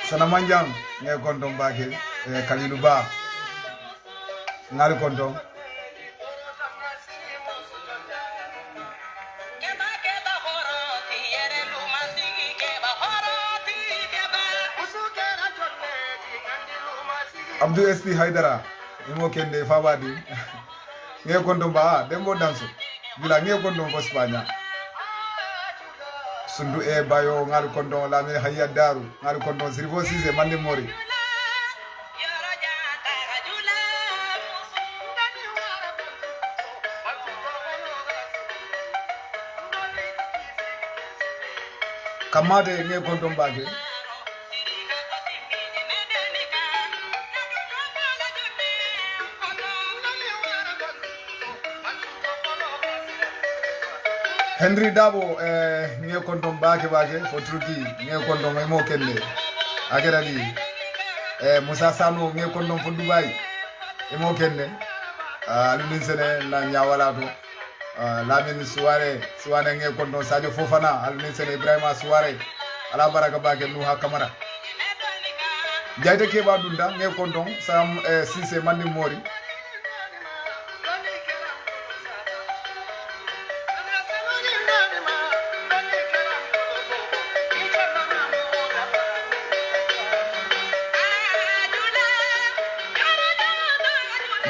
sana manjang nge kondom bake Kalilu Ba ngal kondom Abdou SP Haidara imo kende fabadi nge kondom ba dembo danso bila nge kondom fo Spanya sundu e bayo ngal kondom la me hayya daru ngal kondom sirfo size mande mori kamade nge kondom bage Henry Dabo nge kondom bage fo Turki nge kondom e mo kende ageradi Musa Sano nge kondom fo Dubai e mo kende alun sene na nyawala do Lamine Suwane nge kondom Sadio Fofana alun sene Ibrahima Suare ala baraka bage Nuha Kamara jayte keba dunda nge kondom sam Sise mandi mori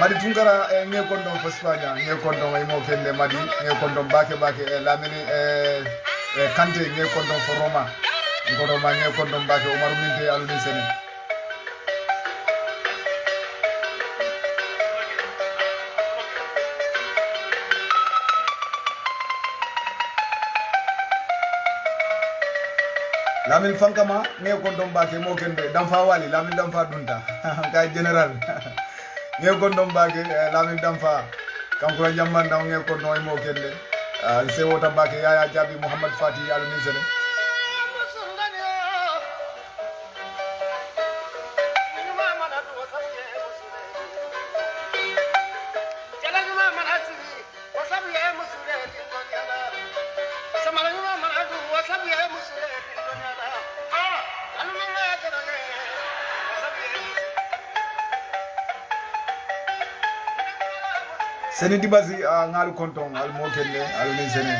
Madi Tunkara nge kondom fo Spanya nge kondom ay mo kende Madi nge kondom bake Lamine Kante nge kondom fo Roma nge kondom bake Omaru Minte aluni sene Lamine Fankama nge kondom bake mo kende Damfa Wali Lamine Damfa Dunta kay general nge kondom bake Lamine Damfa kankura jammanda nge kondom ay mo kende se wota bake Yaya Jabi Muhammad Fati aluni sene Seni Dibazi ngal konton al mo kende aluni sene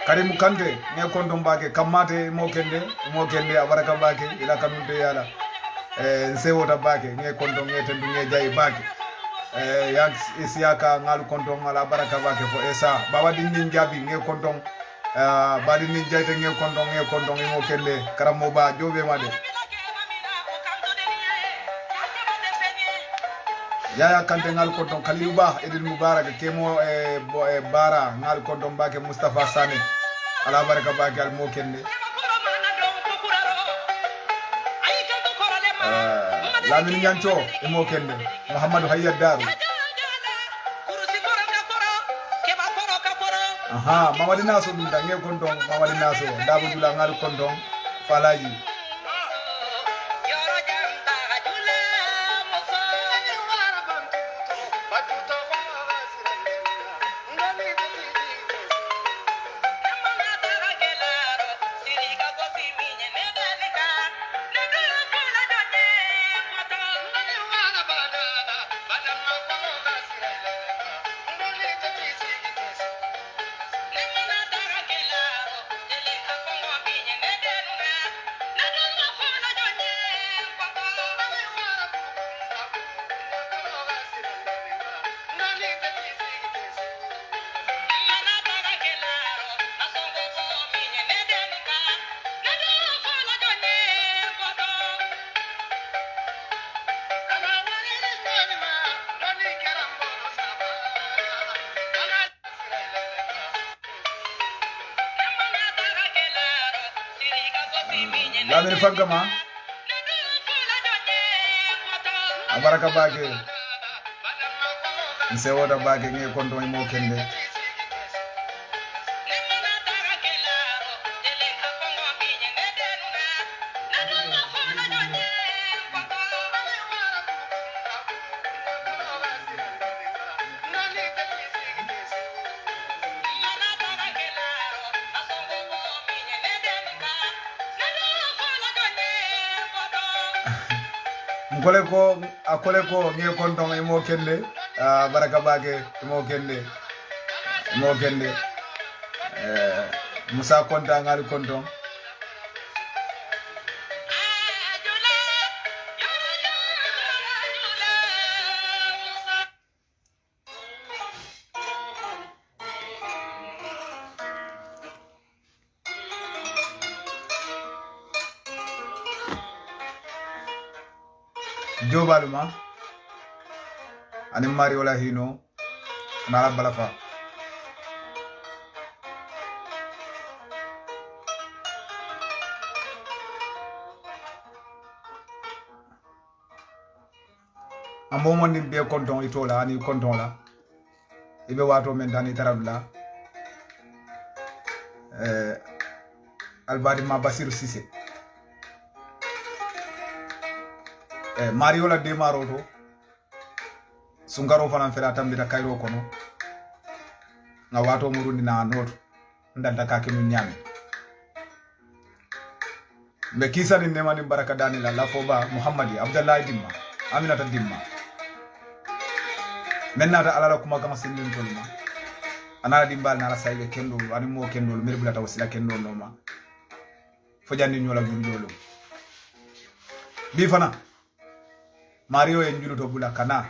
Karim Kante nge kondom bake kamate mo kende abaraka bake ila kanunde yala nsewota bake nge kondom nge tendu nge jay bake yak isiaka ngal kondom ala baraka bake fo esa baba dinni jabi nge kondom badi ni jayte nge kondom mo kende karamo ba jobe made Yaya Kante ngal kondom Kalilu Ba Edil Mubarak kemo bara ngal kondom bake Mustafa Sane ala baraka bake al mo kende Lamine Nyancho e mo kende Muhammadu Hayya Daru Mamadi Naso dunda nge kondom Mamadi Naso dabu dula ngal kondom Falaji Lamine Fankama abaraka bake nsewota bake nge kondom mo kende akole ko nge konton e mo kende baraka bake mo kende Musa konta ngal konton Jobaluma ani Mario la hino na balafa ambo mondi be konton itola ani konton la ibe wato men tani taradula albadi ma Basiru Cissé Mario la demaro to sungaro fana fera tambira kayro kono nga wato murundi na noto ndalta kake min nyame be kisa ni nemani baraka dani la lafoba Muhammadi Abdallah Dimma Aminata Dimma menna alala kuma kama sindin tolma anala dimbal na la saybe kendo ani mo kendo mirbula tawsila kendo noma fojandi nyola julu bi fana Mario en julu to bula kana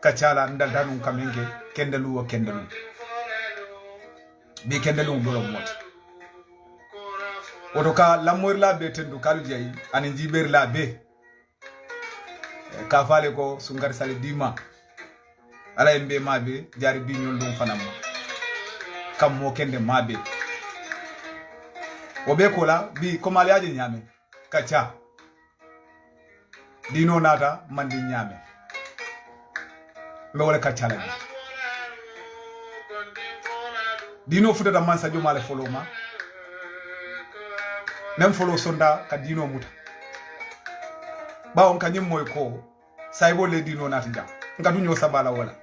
kachala ndal danu kamenge kendelu bi kendelu dolo moti otoka lamoir la be tendu kalu jayi ani jiber la be ka fale ko sungar sale dima ala embe mabe jari bi nyol dum fanam kam mo kende mabe obe kola bi komale aje nyame kacha dino nata mandi nyame me wala kacha la dino futa da mansa jo male foloma nem folo sonda ka dino muta ba on kanyim moy ko saybo le dino nata ja ngadu nyo sabala wala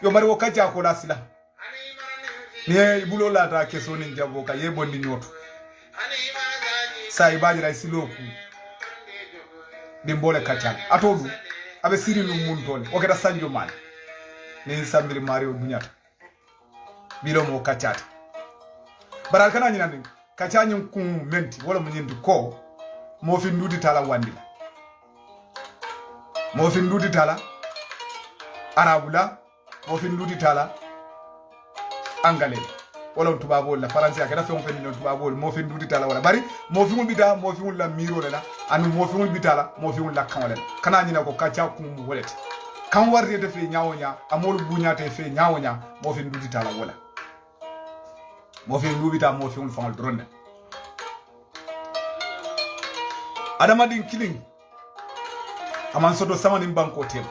yo bari wo kacha ko la sila ne bulo la ta keso ni jabo ka yebo ndi nyoto saybaji ray siloku dimbole kacha atodu abe siri lu muntole o keda sanjo mal ni sambiri Mario dunyata bilo mo kachata baral kana nyina ni kacha nyum ku menti wala mo nyindi ko mo fi ndudi tala wandi mo fi ndudi tala arabula mo fi ndudi tala angale wala tubabo la français akada fe on fe non tubabo mo fi ndudi tala wala bari mo fi bita mo fi la miro la anu mo fi bitala mo fi la kanwala kana nyina ko kacha ku mu wolete kan warde de fe nyawonya amol bunyate fe nyawonya mo fi ndudi tala wala mo fi ndubita mo fi fangal drone adama din killing aman sodo samani banko tem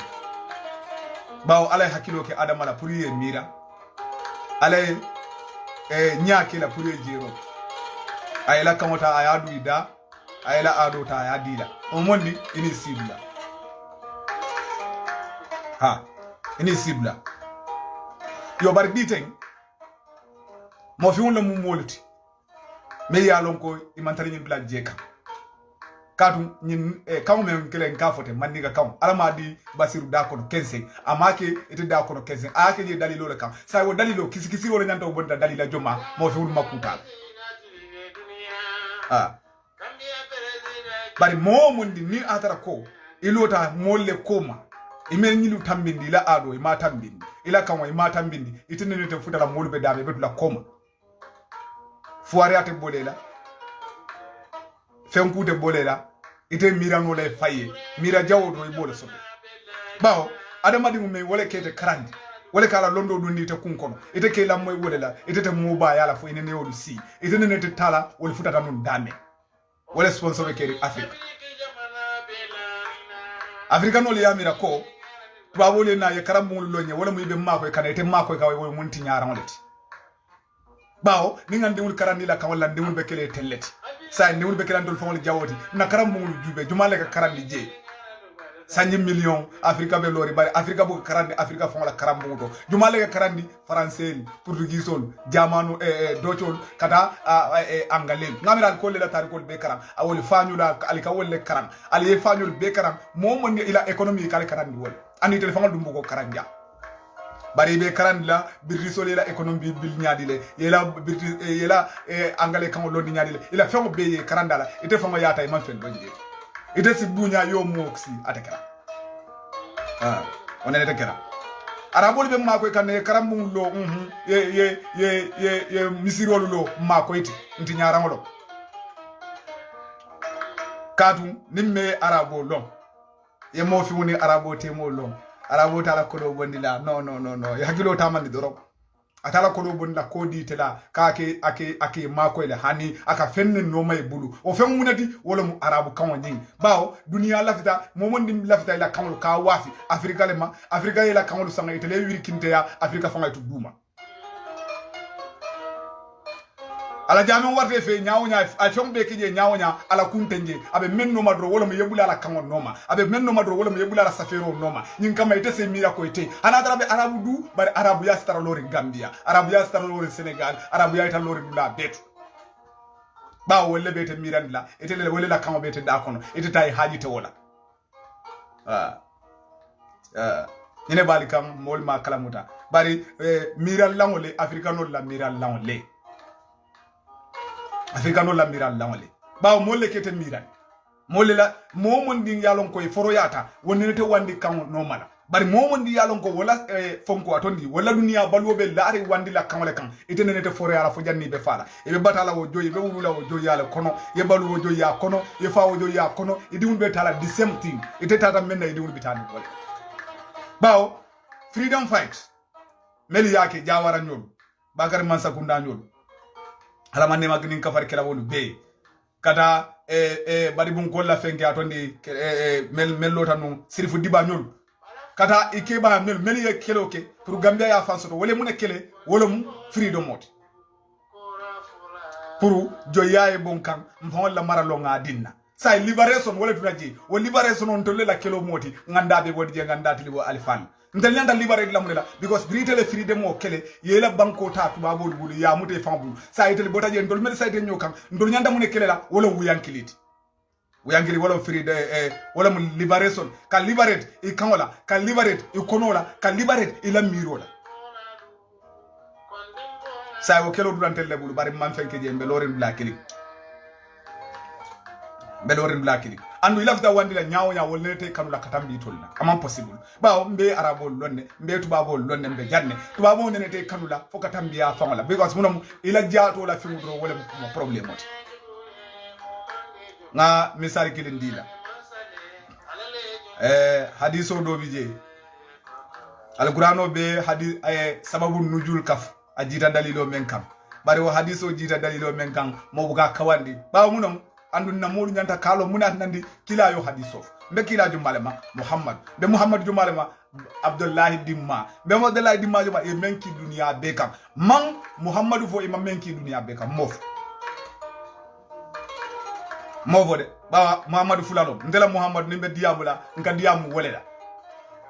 bawo alay hakilo ke adama la pour ye mira alay nyaake la pour ye jero ayla kamota ayadu ida ayla ado ta ayadila o mondi ini sibla ha ini sibla yo bar biten mo fi won mu molti me ya lon ko imantari nyim black jeka katu nyin kamu men kelen ka fote mandiga kam alama di Basiru da kono 15 amake ite da kono 15 ake je dalilo le kam sai wo dalilo kisi wala nyanta o bonda dalila joma mo fi won makuta bari mo mundi ni atara ko ilota molle koma imen nyilu tambindi la ado ma tambindi ila kanwa ma tambindi itene te futala molbe dame betula koma fuare ate bolela fenkude bolela ite mira no le faye mira jawo do ibole so bawo adama di mumé wala kete karandi wala kala londo dundi te kunkono ite ke la moy wolela ite te muba yala fo ine ne wolu si ite ne te tala wala futata nun dame wala sponsor ke Africa no le yamira ko tuwabole na ye karamul lonye wala muibe mako kana ite mako ka wo munti nyaara ngoleti bawo ni ngande wul karandi la kawala ndewul bekele telleti sa ndewul bekele ndol fawol jawoti na karamul jube jumale ka karandi je sanyi million Afrika be lori bari Afrika bu karandi Afrika fongola karambu to jumale karandi français portugisol jamanu docol kata angalel ngamira ko le tari ko be karam awol fañula alika wolle karam ali fañul be karam momon ila économie kala karandi wol ani téléphone dum ko karandia bari be karandi la birrisol ila économie bil nyaadi le yela birri yela angale kan londi nyaadi le ila fengo be karandala ite fongo yata man fen bonje ite si bunya yo moksi atekara onene tekara arabol be mako kan karambu lo ye misirolu lo mako iti nti nyarangolo kadu nimme arabo lo ye mo fi woni arabo temo lo arabo tala ko do bondila no ya hakilo tamandi doro atala ko do bondila ko di tela ka ake mako ile hani aka fenne no may bulu o fen munati wala mu arabu kan woni bawo duniya lafita momondi lafita ila kan ka wafi afrika le ma afrika ila kan lu sanga itele wirkinte ya afrika fanga itu duma ala jami warte fe nyaawonya a fombe kije nyaawonya ala kuntenje abe menno madro wala mo yebula ala kango noma abe menno madro wala mo yebula ala safero noma nyin kama ite se mira ko ite ana darabe arabu du bari arabu ya star lori Gambia arabu ya star lori Senegal arabu ya ita lori dula betu ba wolle bete mirandla ite le wolle la kango bete da kono ite tay haji te wala ine bali kam mol ma kalamuta bari miral langole africano la miral langole africano la miral lawle bawo molle kete miral molle la momon din yalon koy foroyata wonnete wandi kan normal bari momon din yalon ko wala fonko atondi wala duniya balwobe laari wandi la kanole kan itenenete foroyala fo janni be fala e be batala wo joyi be wulula wo joyi yala kono ye balu wo joyi ya kono ye fa wo joyi ya kono idi wul be tala the same thing ite tata menna idi wul bitani wala bawo freedom fight meli yake jawara nyol bakar mansa kunda nyol ala manne magnin kafar kala wonu be kata bari bun kolla fenke atondi mel lotanu sirifu diba nyol kata ikeba mel ye keloke pour Gambia ya fansoto wole mun kele wolum freedom mode pour joyaye bon kan mbon la maralo nga dinna say liberation wole tunaji wo liberation on to la kelo moti nganda be wodi je nganda tilibo alfan ndel nyanda liberate lamulela because britele freedom o kele yela banko ta tuba bol bulu ya mute fambu say tele botaje ndol mel say te nyokam ndol nyanda mun kele la wala wuyankiliti wuyankili wala freedom wala mun liberation ka liberate e kanola ka liberate e konola ka liberate e la mirola say o kelo durantel le bulu bari man fenke je mbeloren blakili beloren blakili andu ilafta wandila nyaawonya wolnete kanula katambi tolna amam possible bawo mbe arabo lonne mbe tubabo lonne mbe janne tubabo nenete kanula fo katambi ya fangala because munam ila jaato la fimudro wala mo problem oti nga misali kilin dila hadiso do bije alqur'ano be hadis sababu nujul kaf ajita dalilo men kam bari wo hadiso jita dalilo men kam mo buga kawandi bawo munam andu namolu nyanta kalo munat nandi kila yo hadiso be kila jumalema Muhammad be Muhammad jumalema Abdullahi dimma be Abdullahi dimma juma e menki dunia bekam man Muhammadu fo e menki dunia bekam movo de ba Muhammadu fulalo ndela Muhammad nimbe diamula nka diamu wolela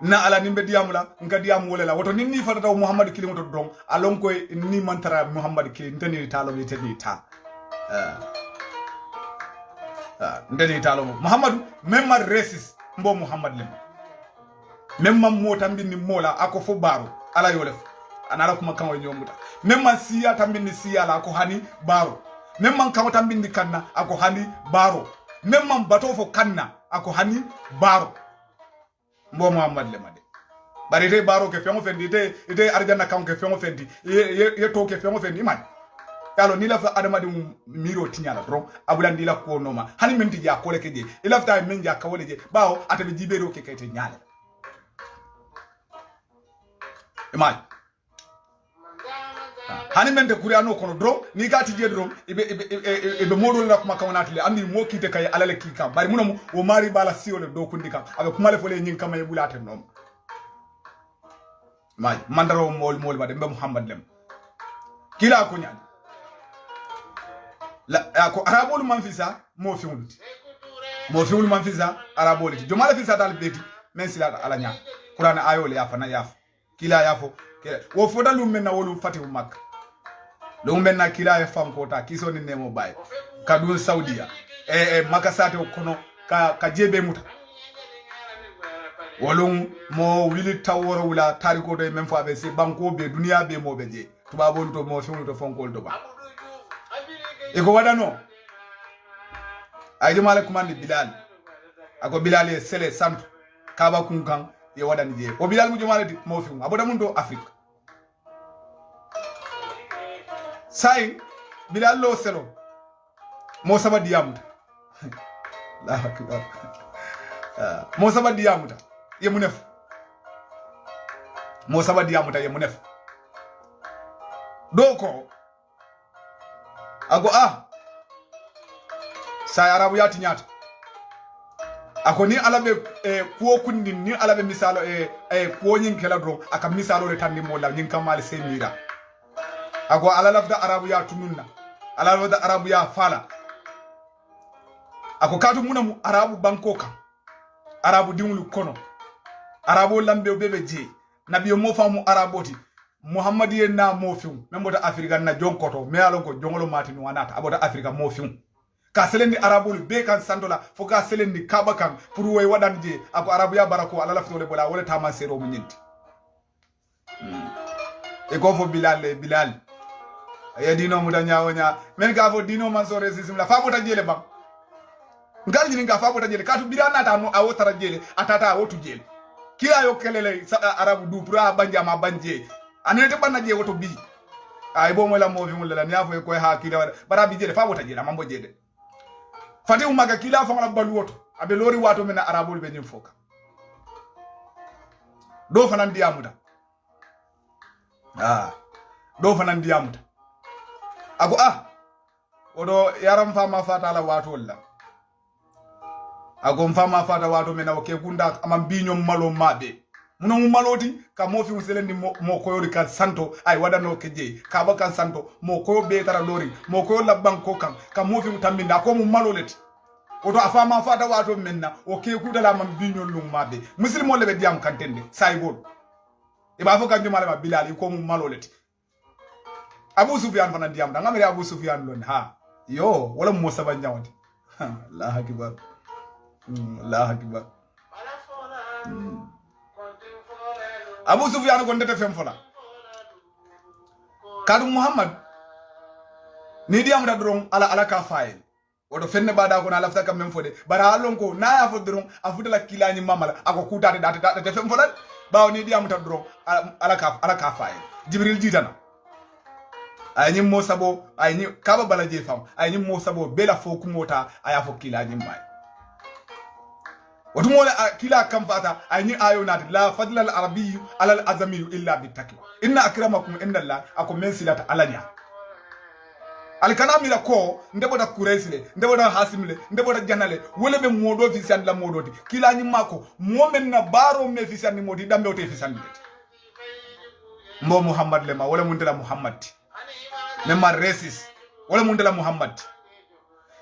na ala nimbe diamula nka diamu wolela woto ninni fatata Muhammad kilimoto don alon ko ni mantara Muhammad ki nteni talo ni teni ta ndeni talo Muhammadu memma racist mbo Muhammad lem memma mota mbini mola ako fo baro ala yolef anala kuma kan wonyo muta memma siya tambini siya la ako hani baro memma kan tambini kanna ako hani baro memma bato fo kanna ako hani baro mbo Muhammad lem ade bari te baro ke fengo fendi ite arjana kan ke fengo fendi ye to ke fengo fendi man yalo ni lafa adama di miro tinyala dron abulandi la ko noma hani menti ja kole keje ilafta men ja kawole je bawo atabe jibero ke kayte nyaale imaj hani mente kuriano kono dron ni gati je dron ibe modol la kuma kawanati le andi mo kite kay alale kika bari munam wo mari bala siole do kundika abe kuma le fole nyin kama e bulate nom imaj mandaro mol bade mbe Muhammad lem kila ko nyaade la ko arabolu man fisa mo fiwul man fisa arabolu jomala fisa dal beti men sila ala nya Quran ayo le yafa na yafa kila yafo wo foda lu men na wolu fatihu mak lu men na kila ya fam kota kiso ni nemo bay kadun saudia makasate kono ka jebe muta wolum mo wili taworo wula tariko do men fa be se banko be dunia be mo be je tubabol to mo fimu to fonkol do ba e ko wadano ay di mala commande bilal ako bilal e sele santo kaba kunkan ye wadani je o bilal mu jomala di mo fimu aboda mun do afrique sai bilal lo selo mo saba diamuta la akbar mo saba diamuta ye munef mo saba diamuta ye munef doko ago sai arabu yati nyata ako ni alabe kuo kundi ni alabe misalo kuo nyin kala dro aka misalo le tandi mo la nyin kamal semira ako ala lafda arabu ya tununna ala lafda arabu ya fala ako katu muna mu arabu bankoka arabu dimulu kono arabu lambe bebe je nabiyo mo famu araboti muhammadiye na mo fium memboda afrika na jonkoto me alon ko jongolo mati no wanata aboda afrika mo fium ka selendi arabu be kan sandola fo ka selendi kaba kan pour way wadan je ako arabu ya barako ala laftole bola wala tama sero mu nyinti e ko fo bilal ya dino mu da nyaawo nya men ka fo dino man so resistim la fa bota jele bam ngal ni nga fa bota jele katu bilana ta no awo tara jele atata awo tu jele kila yo kelele arabu du pour banja ma banje anete banna je woto bi ay bo mo la mo fi mo la ni afo ko ha kila bara bi jele fa bota jele mambo jede fati umaga kila fa ngala balu woto abe lori wato mena arabul be nyim foka do fanan diamuda do fanan diamuda ago odo yaram fa ma fata la wato la ago fa ma fata wato mena o ke kunda amam biño malo mabe muno mu maloti ka mo fi muselendi mo koyori kan santo ay wadano keje ka ba kan santo mo koyo be tara lori mo koyo la banko kan ka mo fi mutambinda ko mu maloleti oto afama fata wato menna o ke kudala man biño lum mabe muslimo lebe diam kantende saygol e ba fo kan jumala ma bilal ko mu maloleti Abu Sufyan fana diam da ngamere Abu Sufyan lon yo wala mo saba nyawti Allah akbar Allah akbar Abu Sufyan ko ndete fem fola kadu Muhammad ni diam da dron ala ka fayel wodo fenne bada ko na lafta kam mem fode bara lon ko na ya fo dron afutala kilani mamala ako kutade date fem fola bawo ni diam ta dron ala ka fayel Jibril jitana ayni mo sabo ayni kaba balaje fam ayni mo sabo bela fo kumota aya fo kilani mbay watu mola kila kampata ayni ayo nati la fadla al arabiy ala al azami illa bittaqwa inna akramakum indallahi akum min silata alanya alkanamira ko ndeboda kuresile ndeboda hasimle ndeboda janale wole be modo fi san la modoti kila ni mako momen na baro me fi san ni modi dambe o te fi san mbo Muhammad lema wala mundela Muhammad memma resis wala mundela Muhammad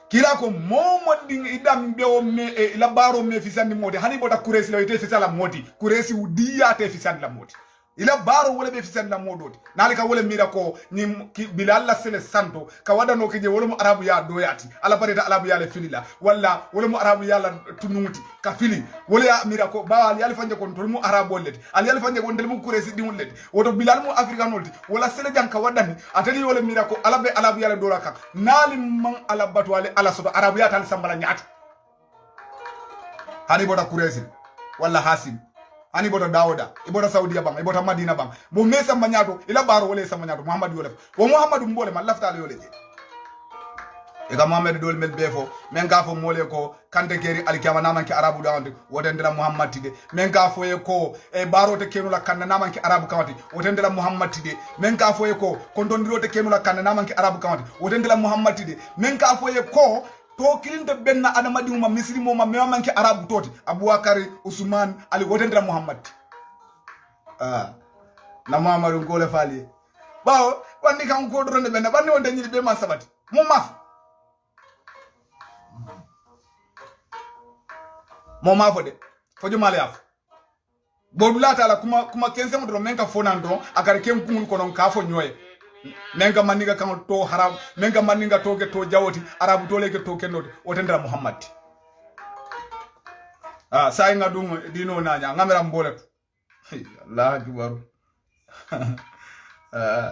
kila ko momo ding idam be o me la baro me fi san ni modi hani boda kuresi la te fi san la modi kuresi udia te fi san la modi ila baro wala be fi san la modoti nalika wala mira ko ni bilal la sele santo ka wadano ke je wala mu arabu ya doyati ala pareta arabu ya le filila wala mu arabu ya la tunuti ka fili wala ya mira ko ba ali fanje ko to mu arabu leti ali fanje ko ndel mu kuresi dimul leti woto bilal mu africanolti wala sele janka wadani atali wala mira ko ala be arabu ya la doraka nali man ala batu wala ala soto arabu ya tan sambala nyaata hani boda kuresi wala hasim ani bota Dawuda ibota Saudiya bang ibota Madina bang bo mesa manyato ila baro wala sa manyato Muhammad yolef wo Muhammad mbole man lafta yole je e ga Muhammad dol mel befo men ga fo mole ko kante keri alkiyama namanki arabu dawande wotendela Muhammad tide men ga fo e ko e baro te kenula kanna namanki arabu kawati wotendela Muhammad tide men ga fo e ko kondondiro te kenula kanna namanki arabu kawati wotendela Muhammad tide men ga fo e ko to kilinde benna adamadi uma misri mo ma memanke arabu toti Abubakar Usman Ali wotendra Muhammad na Muhammad ngole fali bawo wandi kan ko do benna bandi wonde nyiri be man sabati mo mafo de fo jumale yaf bodula ta la kuma kense mo do men ka fonan do akar ken kungul kono ka fo nyoy menga maniga kan to haram menga maniga to ke to jawoti arabu to leke to kenode o tendra muhammad sai ngadum dino nanya ngamera mbolet allah akbar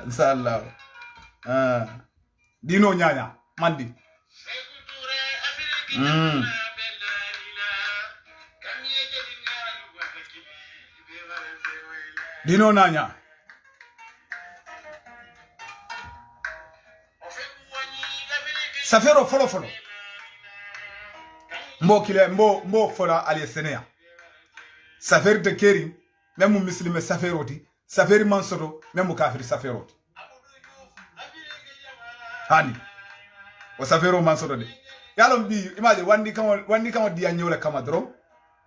inshallah dino nyanya mandi dino nanya safero folo mbo fola ali senea saferi de keri memu muslime saferoti saferi mansoro memu kafiri saferoti hani o safero mansoro de yalon bi image wandi kama dia nyola kama dro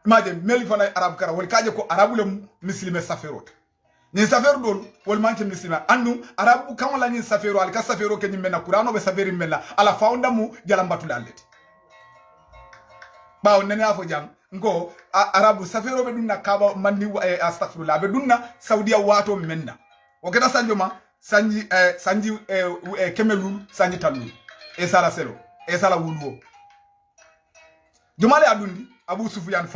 image meli fana arab kara wol kaje ko arabule muslime saferoti ni saferu don wol manke muslima andu arabu kama la ni saferu al ka saferu ke nyimena qur'ano be saferi mella ala faunda mu jalambatu daleti bawo nene afo jang ngo arabu safero be dunna kaba mandi astaghfirullah be dunna saudiya wato menna o keda sanjoma sanji kemelul sanji talul e sala selo e sala wulwo jumale adundi abu sufyan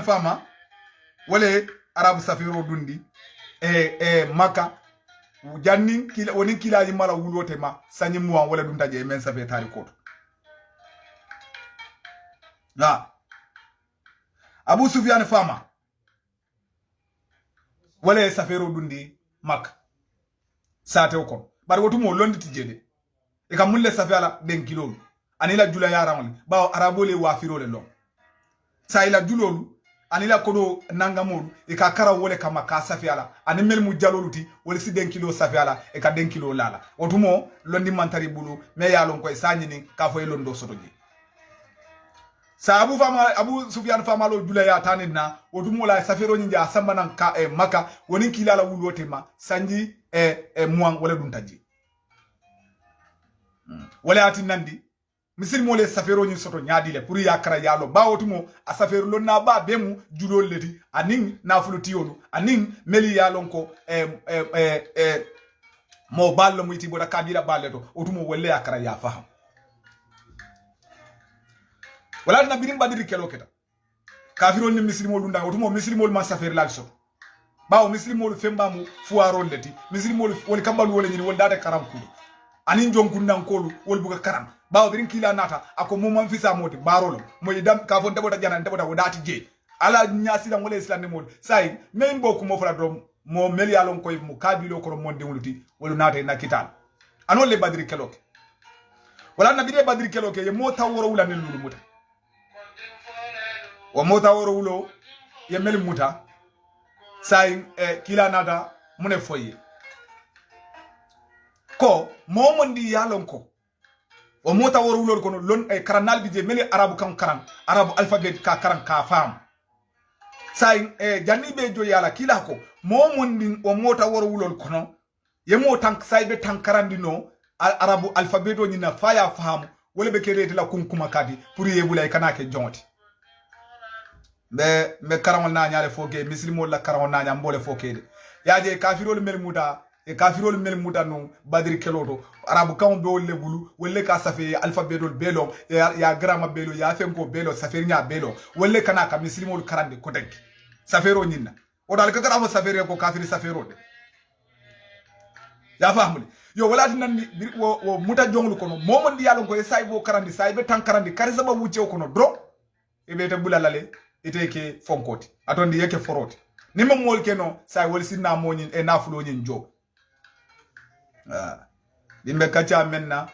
fama wale arabu safero dundi maka janni kila woni kilaji mala wulwo tema sanji muwan wala dunda je men safe tari koto na abu sufyan fama wala safero dundi mak sate ko bar wotu mo londi tijede e kam mulle safala den kilo anila jula yaramol bawo arabole wafiro le long sa ila julolu anila kodo nangamol e ka kara wole kama ka safala ani mel mu jaloluti wala si den kilo safala e ka den kilo lala wotu mo londi mantari bulu me yalon ko e sanyini ka fo londo sotoji sa abu sufyan fama lo jula ya taninna wotumo la safero nyinja sambana ka maka woni kilala wulwote ma sanji muang wala duntaji wala ati nandi misir mo le safero nyi soto nyaadi le pour yakara yalo ba wotumo a safero lo na ba bemu julo leti anin na fuluti yonu anin meli yalon ko mo ballo muyti boda kabila balleto wotumo wala yakara ya faham wala na birim badiri kelo keta kafirol ni muslimol dunda wotumo muslimol ma safere la so bawo muslimol femba mu fuarol leti muslimol woni kambalu wala nyini wol data karam kudo anin jonkun nan kolu wol buga karam bawo birin kila nata ako momam fisa moti barolo moy dam ka fon debota janan debota wodati je ala nyasi dan wala islam mod sai men boku mo fala dom mo meli alon koy mu kabilo ko monde wuluti wolu nata na kital anon le badiri kelo wala na bide badiri kelo ke ye mo taworo wula nen lulu muta wa mota woro wulo ye mel muta sai kila nada mune foye ko momondi yalon ko o mota woro wulo ko lon karanal bi je mel arabu kan karan arabu alphabet ka karan ka fam sai janni be jo yala kila ko momondi o mota woro wulo kono ye mo tank sai be tankarandi no arabu alphabet o nyina faya fam wala be kerete la kunkuma kadi pour yebulay kanake jonti me karamol na nyaale foke muslimol la karamol na nyam bole foke de yaaje kafirol mel muta no badri keloto arabu kam be wolle bulu wolle ka safe alphabetol belo ya grama belo ya fenko belo safernya belo wolle kana ka muslimol karande ko denk safero nyinna o dal ka grama safere ko kafiri safero de ya famuli yo wala nan wo muta jonglu kono momondi yalon ko e saybo karandi saybe tan karandi karisa ba wucce kono dro e be te bulalale ite ke fonkoti atondi yeke foroti nima mol keno say wol sinna moñin e nafulo ñin jo dimbe kacha menna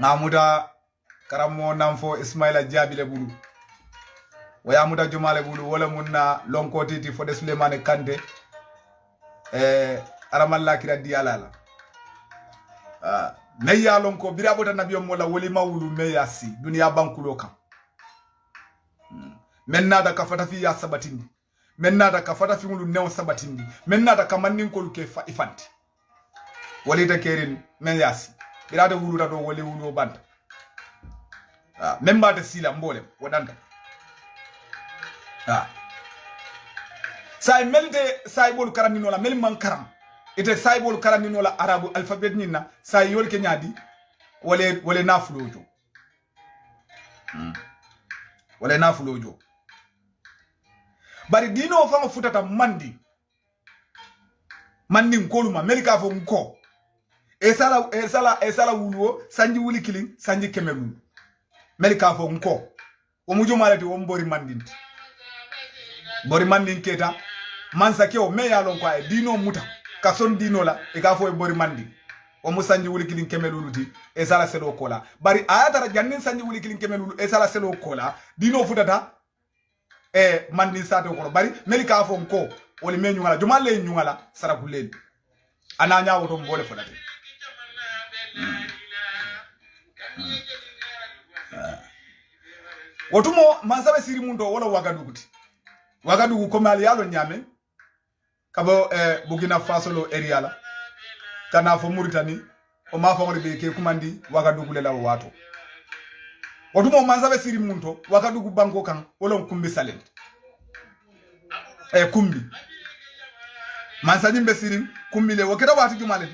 ngamuda karamo namfo ismaila jabile bulu waya muda jumale bulu wala munna lonkoti ti fode sulemane kande aramalla kira dialala meya lonko birabo tan nabiyo mola woli mawulu meya si duniya bankulo kam menna da kafata fi ya sabatindi menna da kafata fi ngulu new sabatindi menna da kamannin ko luke fa ifanti wali da kerin men yasi birada wulu da do wali wulu banda memba da sila mbole wadanda ah say melite saybol karanino la mel man karam ite saybol karanino la arabu alphabet ninna say yol ke nyadi wale nafulojo wale nafulojo bari dino fanga futata mandi nkoluma melika fo nko esala wuluo sanji wuli killing sanji kemelu melika fo nko o mujo malati o mbori mandinti bori mandin keta mansa keo me ya lon kwa dino muta kason dino la e ka fo e bori mandi o mu sanji wuli killing kemelu ti esala selo kola bari ayata jannin sanji wuli killing kemelu esala selo kola dino futata mandin sate ko bari melika fo nko woli me nyungala jumale nyungala sarakuleli ananya woto mbole fonate wotumo mansabe siri mundo wala wagadugu ko mali yalo nyame kabo Burkina Faso lo area la kana fo Mauritanie o ma fo ngori ke kumandi wagadugu lela wato wotumo mansabe siri mundo wagadugu banko kan wala kumbi salent kumbi mansaji mbesiri kumbi le wakeda wati jumale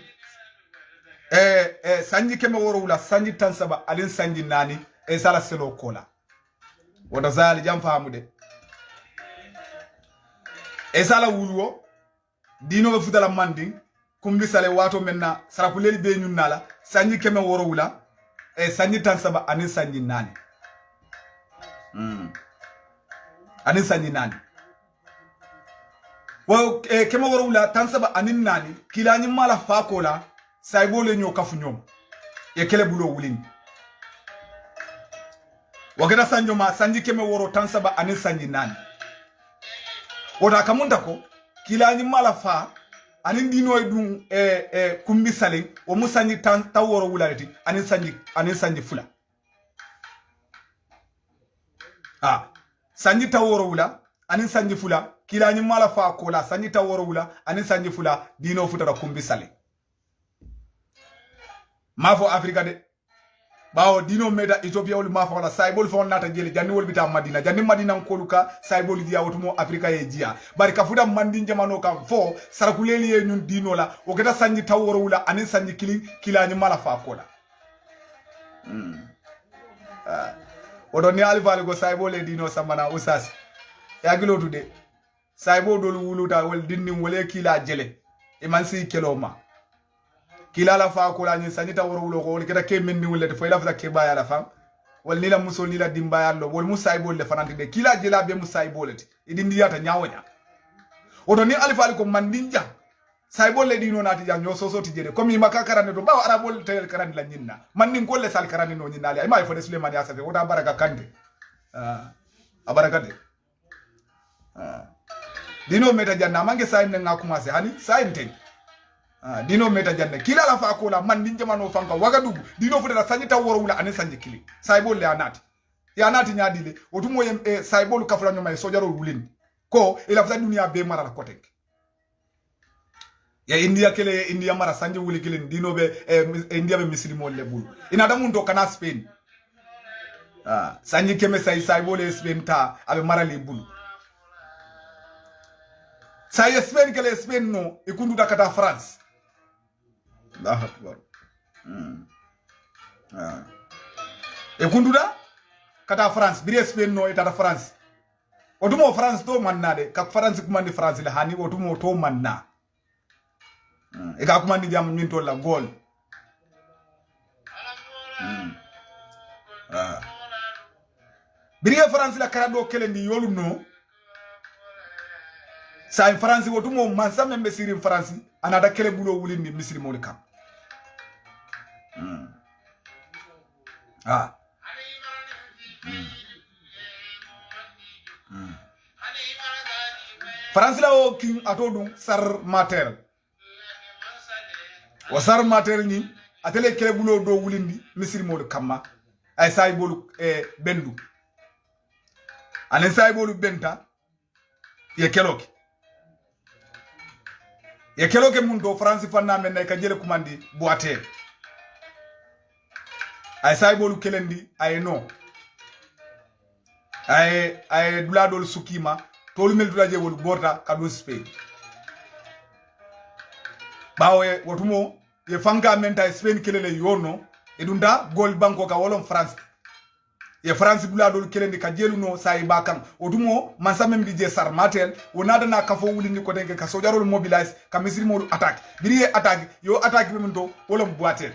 sanji keme woro wula sanji tansaba alin sanji nani sala selo kola wada zali jam famude sala wuluwo dino be futala mandi kumbi sale wato menna sarakuleli be nyunnala sanji keme woro wula sanji tansaba alin sanji nani alin sanji nani wa kema woro wula tansaba anin nani kilani mala fakola saybole nyo kafu nyom ye kele bulo wulin wagada sanjo ma sanji keme woro tansaba anin sanji nani wota kamunda ko kilani mala fa anin dino edun kumbi salen o musanji ta woro wulareti anin sanji fula sanji ta woro wula anin sanji fula kilani mala fa kola sanji ta woro wula anin sanji fula dino futara kumbi sale mafo Afrika de bawo dino meda Ethiopia wol mafo wala saybol fon nata jeli janni wol bita Madina janni Madina koluka saybol dia wotumo Afrika ye jia bari kafuda mandi jamano kam fo sarakuleli ye nyun dino la o geta sanji ta woro wula anin sanji kilani mala fa kola odoni alfal go saybol e dino samana usas ya gilotu de saybo dolu wuluta wol dinni wole kila jele e man si keloma kila la fa ko la ni sanita woro wulo ko wol keta ke menni wolle fo ila fa ke baya la fam wol ni la muso ni la dimba ya lo wol musaybo le fanante de kila jela be musaybo le idi ndiyata nyawonya odo ni alfa ko mandinja saybo le dino nati jang nyo soso ti jede comme yima karane do bawo arabol tel karane la nyinna man ni ko le sal karane no nyinna ali ay may fo de Suleiman ya safe oda baraka kande abaraka de dino meta janna mange sayne nga commencé hani sayne dino meta janna kila la fa ko la man din jamano fanka wagadugu dino futata sanjita woro wula anen sanje kili saybol le anati ya nati nyaadile otumo yem saybol kafula nyoma sojaro wulin ko ila fa dunia be mara la kotek ya India kele India mara sanje wuli kilin dino be India be muslimo le bulu ina damu ndo kana Spain sanje keme saybol e Spain ta abe mara le bulu say Spain kele Spain no ikundu dakata France Allahu akbar ikundu da kata France bire Spain no itata France otumo France to manna de ka France kumandi France le hani otumo to manna e ka kumandi jam nyinto la gol bire France la karado kele ndi yolu no sa France wotumo mansa membe siri France anada kele bulo wulindi misri molika France la o king atodum sar mater o sar mater ni atele kele bulo do wulindi misri mol kamma ay say bolu bendu ane say bolu benta ye keloki ye keloke mun do France fanna men nay ka jele kumandi boate ay say bolu kelendi ay no ay dula dol sukima tolu mel dula je wol borta kadu Spain bawe wotumo ye fanga menta Spain kelele yono edunda gol banko ka wolon France ye France dula dol kelende ka jeluno sai bakam wotumo mansa mem di je sarmatel wonada na kafo wulini ko denke ka sojarol mobilize ka misiri mo attaque biriye attaque yo attaque mem to wolon boatel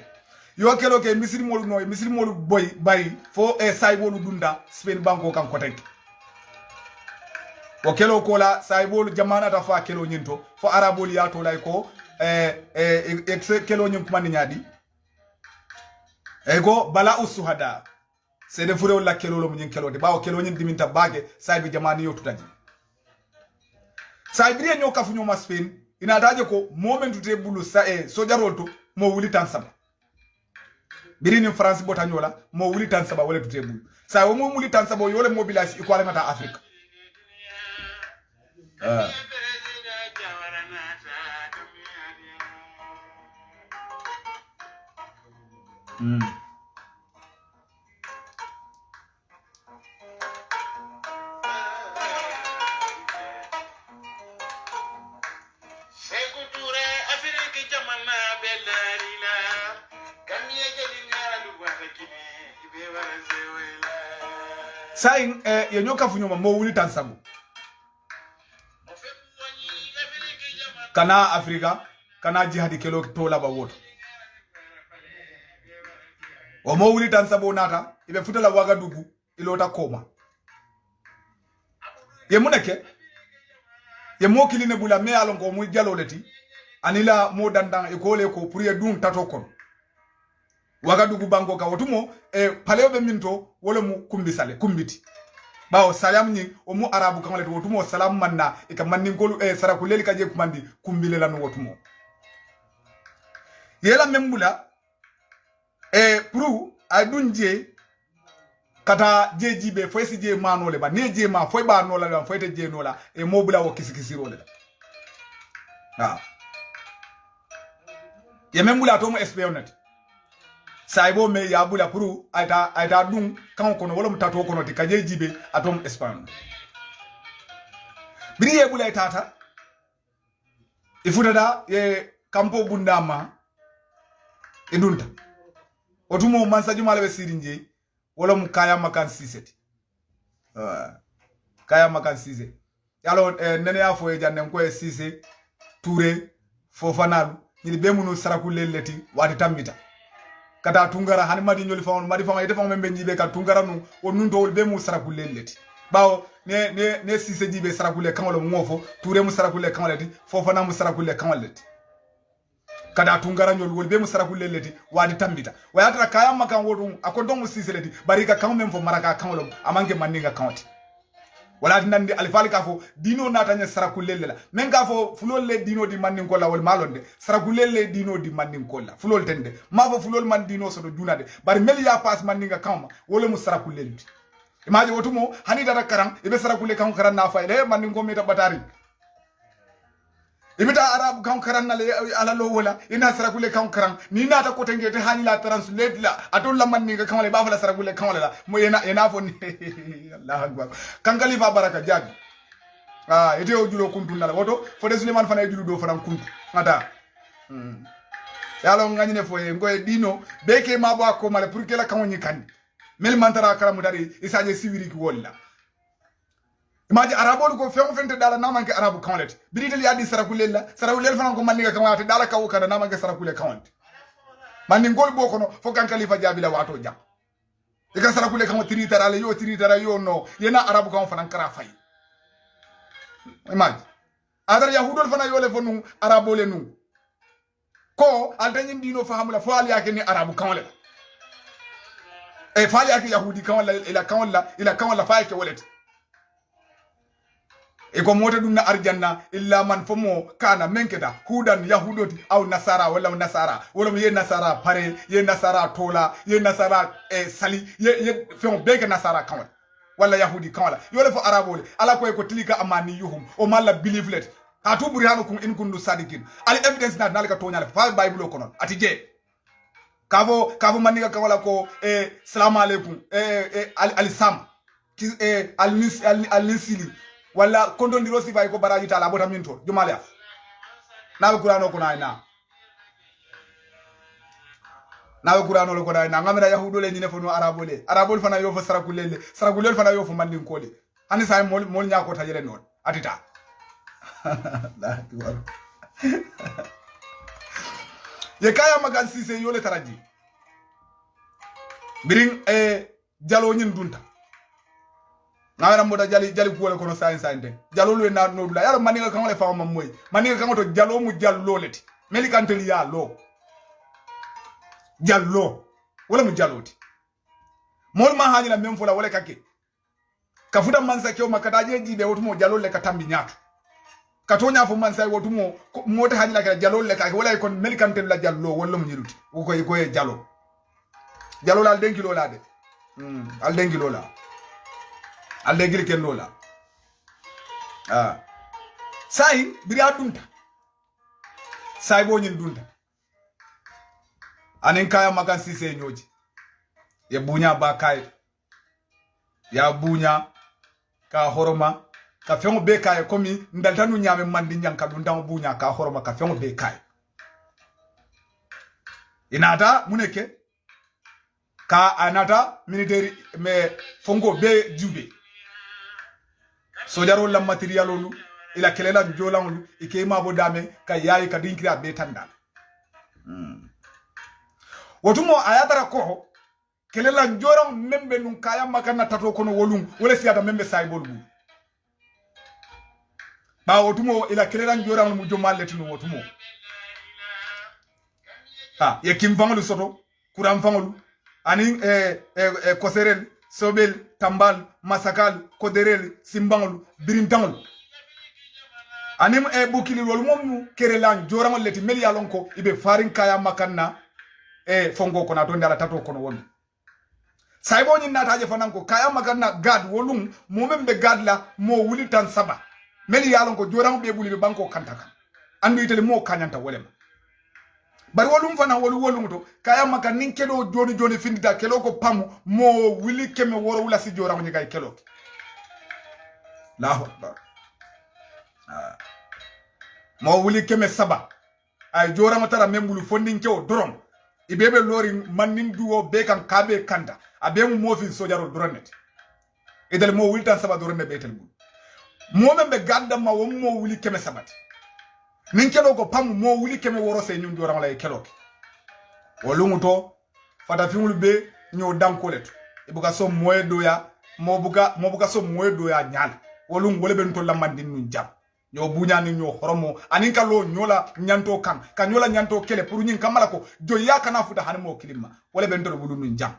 yo kelo ke misiri mo boy bayi fo sai bolu dunda Spain banko kan ko denke o kelo kola sai bolu jamana ta fa kelo nyinto fo arabol ya to lay ko kelo nyum kuma nyadi ego bala usuhada c'est de fure la kelo lo mun kelo de bawo kelo nyin diminta bage sai bi jamani yo tutaji sai bi nyo kafu nyoma Spain ina daje ko moment te bulu sa sojarol to mo wuli tan saba biri ni France bota nyola mo wuli tan saba wala tute bulu sai wo mo wuli tan saba yo le mobilize iko ala mata Afrique Sain ye nyoka funyoma mo wuli tansabu kana Afrika kana jihadi kelo tola ba woto o mo wuli tansabu nata ibe futala Wagadugu ilota koma ye muneke ye mo kiline bula me alongo mu jaloleti anila mo dandan e kole ko pour ye dun tato kon Wagadugu bango ka wotumo paleo be minto wala mu kumbiti bawo salam ni o mu arabu kan wala wotumo salam manna e ka manni golu sarakuleli ka je kumandi kumbile lanu wotumo yela membula pour adunje kata jejibe fo si je manole ba ne je ma fo ba nola la fo te je nola e mobula wo kisikisiro le ye membula to mo espionnet saibo me ya bula puru aita dum kan kono wala mutato kono ti kaje jibe atom Espagne briye bula tata ifutata ye kampo bundama edunta otumo mansa jumala be sirinje wala mukaya makan siseti kaya makan sise yalo nene ya fo e janne ko e sise Touré Fofana ni be munu sarakule leti wati tambita kata tungara hani madi nyoli fawon madi fama ite fama membe jibe ka tungara nu wonun to be mu sarakule leti bawo ne sise jibe sarakule kanwalo ngofo Touré mu sarakule kanwaleti Fofana mu sarakule kanwaleti kada tungara nyol wol be mu sarakule leti wadi tambita wayatra kaya makan wodun akodon mu sise leti barika kan mem fo maraka kanwalo amange maninga kanwati wala dinandi alifali kafo dino natanya sarakulele la men kafo fulol le dino di mannin kolla wal malonde sarakulele dino di mannin kolla fulol tende mafo fulol man dino so do dunade bari meli ya pass manninga kawma wala mu sarakulele imaji wotumo hani dara karam ibe sarakule kan karan na fayle mannin ko meta batari ibita arab kan karan na le ala lo wala ina sarakule kan karan ni nata ko tengete hani la translate la atol la manninga kan le ba fala sarakule kan la mo ena fo ni Allah akbar kan khalifa baraka jadi ete o julo kuntu nala woto fo de Suleiman fana julo do fana kuntu ngata yalo ngani ne fo ngoy dino beke ma ba ko male pour que la kan ni kandi mel mantara kala mudari isaje siviri ki wolla imaji arabol ko fengo fente dala namanke arabu kanlet biritel yadi sarakulella fana ko manninga kamata dala kawo kada namanke sarakule kanlet manni ngol bokono fo kan khalifa jabila wato jam e ka sarakule kan tiritara yo no yena arabu kan fana kara fay imaji adar yahudol fana yole fonu arabole nu ko altanyin dino fahamula fo ali yake ni arabu kanlet e fali yake yahudi kanwala ila kanwala fa yake wolet eko mota dum na arjanna illa man fomo kana menketa hudan yahudoti aw nasara wala ye nasara pare ye nasara tola ye nasara sali ye fon beke nasara kawal wala yahudi kawala yole fo arabole ala ko tilika amani yuhum o malla believe let ha to burhanukum in kundu sadikin al evidence na nalika to nyala fa bible ko non ati je kavo maniga kawala ko salamu alaikum al sam al-nisili wala kondo ndiro sifa ko baraji tala bota minto jumale af nawe kurano ko na nawe kurano lo ko na ngamira yahudo le nyine fono arabol fana yo fo sarakulele fana yo fo mandin kole ani say mol nyako tajere non atita la tuwar ye kaya magan sise yole taraji birin jalo nyin dunta ngara moda jali ko le kono sain jalo lu na no dula yaro maninga kan le fama moy maninga kan to jalo mu jallo leti meli kan teli ya lo jallo wala mu jalloti mol ma hanyila mem fola wala kake kafuta mansa kyo makadaje jibe wotumo jalo le katambi nyatu katonya fo mansa wotumo mota hanyila ka jalo le kake wala kon meli kan teli la jallo wala mu nyiruti ko jalo la al denki lola de al denki lola al denki ken lola sai biri adunta sai bo nyin dunta anen kaya makan sise nyoji ye bunya ba kai ya bunya ka horoma ka fengo be kai komi ndaltanu nyame mandi nyanka dunta bunya ka horoma ka fengo be kai inata muneke ka anata military me fongo be jube sojaro la materialolu ila kelela njolangulu ikema bodame ka yayi ka dinkira be tanda wotumo ayatara ko kelela njorang membe nun kaya makana tato kono wolum wala siata membe saibolu ba wotumo ila kelela njorang mu jomalle tinu wotumo ye kimfangolu soto kuram fangolu ani koserel sobel tambal masakal koderel simbangolu birintangolu anim bukili wol mom kerelan joramol leti meli yalonko ibe farin kaya makanna fongo kona to ndala tato kono won saybo nyin nataje fananko kaya makanna gad wolum momembe gad la mo wuli tan saba meli yalonko joram be buli be banko kantaka andu itele mo kanyanta wolema bari wolum fana wolum to kaya maka nin kelo joni findita kelo ko pamu mo wili keme woro wula si joram ni kay kelo Allahu akbar mo wuli keme saba ay joram tara membulu fondin kew dorom ibebe lori mannin duwo be kan kabe kanda abe mu mofin sojaro doronet edel mo wuli tan saba dorone betel bu mo membe gadda ma wo mo wuli keme sabati nin kelo ko pam mo wuli keme woro se nyum joram lay kelo wolungu to fata fimul be nyo dankolet ibuka so moy doya mo buka so moy doya nyal wolungu wole ben to lamandin nun jam nyo bunya ni nyo horomo aninka lo nyola nyanto kan ka nyola nyanto kele pour nyin kamala ko joya kana futa hanmo kilima wole ben to bulu nun jam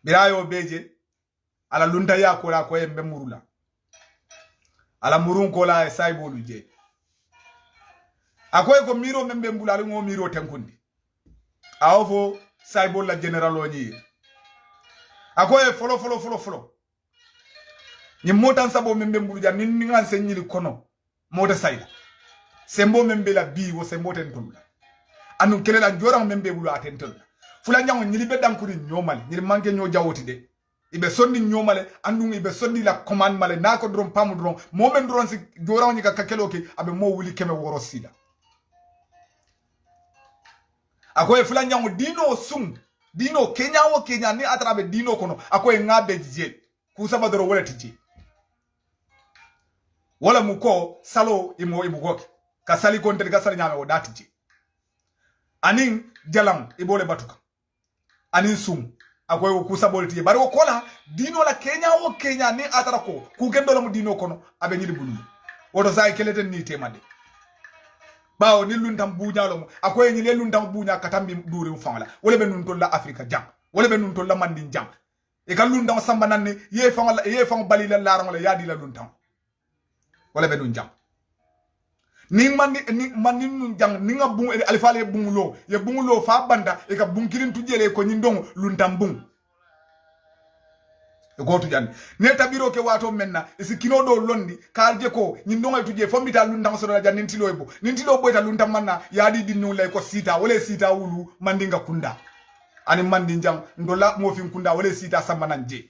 birayo beje ala lunta ya ko la ko yembe murula ala murun ko la saibolu je akoy ko miro membe mbulali ngo miro tenkundi awofo saibol la general oni akoy folo ni motan sabo membe mbulu ja nin ngan senyili kono mota sayla sembo membe la bi wo sembo tentulla anu kelela joram membe bulu atentulla fula nyango nyili bedam kuri nyomali nyili manke nyo jawoti de ibe sonni nyomale andu ibe sonni la commande male nako dron pamu dron momen dron si joram ni ka keloki abe mo wuli keme woro sida akoy fula nyango dino Kenya ni atrabe dino kono akoy ngabe jije kusaba doro wala tiji wala muko salo ibugoke kasali kontel kasali nyame o datiji anin jalam ibole batuka anin sum akoy kusaba tiji bari ko kola dino la Kenya ni atrako ku gendo mu dino kono abe nyili bunu woto say keleten ni temade bawo ni luntam buña lo akoy ni le luntam buña katambi duri fangla wala be nun tolla Afrika jam wala be nun tolla mandin jam e kan luntam samba nanni ye fang bali la larango la yadi la luntam wala be nun jam ni man nun jam ni nga bung alfale bungulo ye bungulo fa banda e ka bunkirin tujele ko nyindong luntam bung e goto jan ne tabiro ke wato menna e sikino do londi kalje ko nyindonga tuje fombita luntam so la jan nintilo boyta luntam manna yadi dinno lay ko sita wala sita wulu mandinga kunda ani mandi jam ndola mo fin kunda wala sita samananje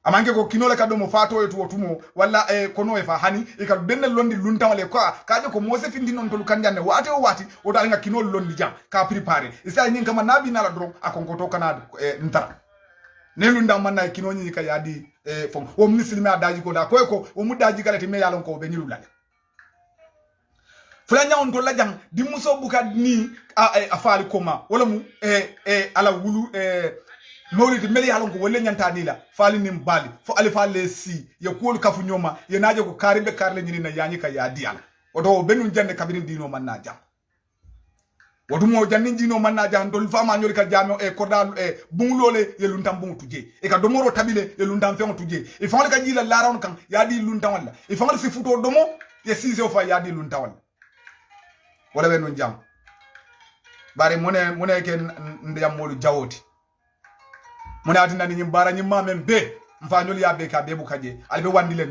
amanke ko kinole kaddo mo fato e to tumo walla kono e fa hani e ka benel londi lunta wale ko kaje ko mose findi non to kanjanne wati o wati o dal nga kinol londi jam ka préparer isa nyin kama nabi nala dron akon ko to kana ntara ne lunda manna kino nyi ka yadi fom o muslimi adaji ko da ko o mudaji kala te me yalon ko be nyulu lale fulanya on to lajang di muso buka ni afali koma wala mu ala wulu mawlid meli yalon ko wolle nyanta dila fali nim bali fo alifa le si ya kuul kafu nyoma ya naje ko karimbe karle nyini na yanyi ka ya dial odo benu jande kabirin dino man na jam wodu mo janni dino man na jam dol fama nyori ka jamo kordal bungulole ye luntam bungu tuje ka domoro tabile ye luntam fengo tuje e fawle ka jila larawon kan ya di luntam walla e fawle si futo domo ye sizo fa ya di luntam walla benu jam bare mone ken ndiyam molu jawoti mona atina ni nyimbara nyimma membe mfanyoli ya beka bebu kaje albe wandile